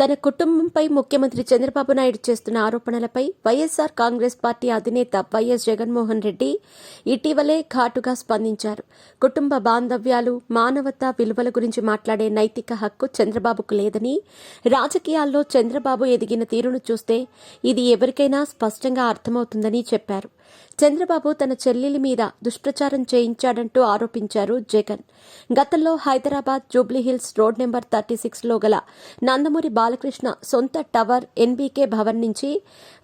తన కుటుంబంపై ముఖ్యమంత్రి చంద్రబాబు నాయుడు చేస్తున్న ఆరోపణలపై వైఎస్ఆర్ కాంగ్రెస్ పార్టీ అధినేత వైఎస్ జగన్మోహన్ రెడ్డి ఇటీవలే ఘాటుగా స్పందించారు. కుటుంబ బాంధవ్యాలు, మానవతా విలువల గురించి మాట్లాడే నైతిక హక్కు చంద్రబాబుకు లేదని, రాజకీయాల్లో చంద్రబాబు ఎదిగిన తీరును చూస్తే ఇది ఎవరికైనా స్పష్టంగా అర్థమవుతుందని చెప్పారు. చంద్రబాబు తన చెల్లెలి మీద దుష్ప్రచారం చేయించాడంటూ ఆరోపించారు జగన్. గతంలో హైదరాబాద్ జూబ్లీహిల్స్ రోడ్ నెంబర్ 36లో గల నందమూరి బాలకృష్ణ సొంత టవర్ ఎన్బీకే భవన్ నుంచి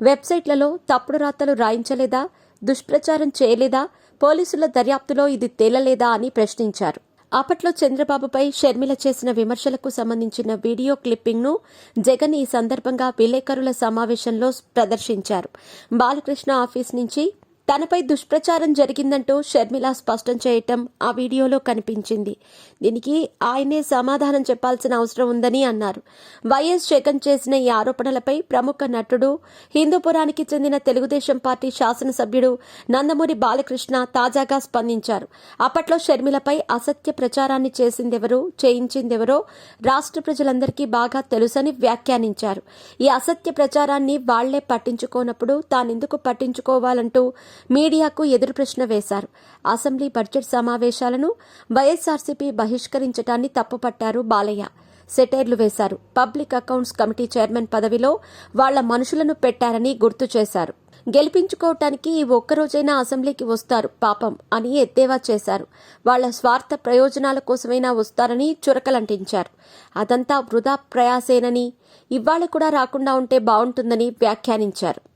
వెబ్సైట్లలో తప్పుడు రాతలు రాయించలేదా, దుష్ప్రచారం చేయలేదా, పోలీసుల దర్యాప్తులో ఇది తేలలేదా అని ప్రశ్నించారు. అప్పట్లో చంద్రబాబుపై షర్మిల చేసిన విమర్శలకు సంబంధించిన వీడియో క్లిప్పింగ్ను జగన్ ఈ సందర్భంగా విలేకరుల సమావేశంలో ప్రదర్శించారు. బాలకృష్ణ ఆఫీస్ నుంచి తనపై దుష్ప్రచారం జరిగిందంటూ షర్మిల స్పష్టం చేయటం ఆ వీడియోలో కనిపించింది. దీనికి ఆయనే సమాధానం చెప్పాల్సిన అవసరం ఉందని అన్నారు. వైఎస్ జగన్ చేసిన ఈ ఆరోపణలపై ప్రముఖ నటుడు, హిందూపురానికి చెందిన తెలుగుదేశం పార్టీ శాసనసభ్యుడు నందమూరి బాలకృష్ణ తాజాగా స్పందించారు. అప్పట్లో షర్మిలపై అసత్య ప్రచారాన్ని చేసిందెవరో, చేయించిందెవరో రాష్ట్ర ప్రజలందరికీ బాగా తెలుసని వ్యాఖ్యానించారు. ఈ అసత్య ప్రచారాన్ని వాళ్లే పట్టించుకోనప్పుడు తానెందుకు పట్టించుకోవాలంటూ మీడియాకు ఎదురు ప్రశ్న వేశారు. అసెంబ్లీ బడ్జెట్ సమావేశాలను వైఎస్ఆర్సీపీ బహిష్కరించడాన్ని తప్పుపట్టారు బాలయ్య. సెటైర్లు వేశారు. పబ్లిక్ అకౌంట్స్ కమిటీ చైర్మన్ పదవిలో వాళ్ల మనుషులను పెట్టారని గుర్తు చేశారు. గెలిపించుకోవటానికి ఈ ఒక్కరోజైనా అసెంబ్లీకి వస్తారు పాపం అని ఎద్దేవా చేశారు. వాళ్ల స్వార్థ ప్రయోజనాల కోసమైనా వస్తారని చురకలంటించారు. అదంతా వృధా ప్రయాసేనని, ఇవాళ కూడా రాకుండా ఉంటే బాగుంటుందని వ్యాఖ్యానించారు.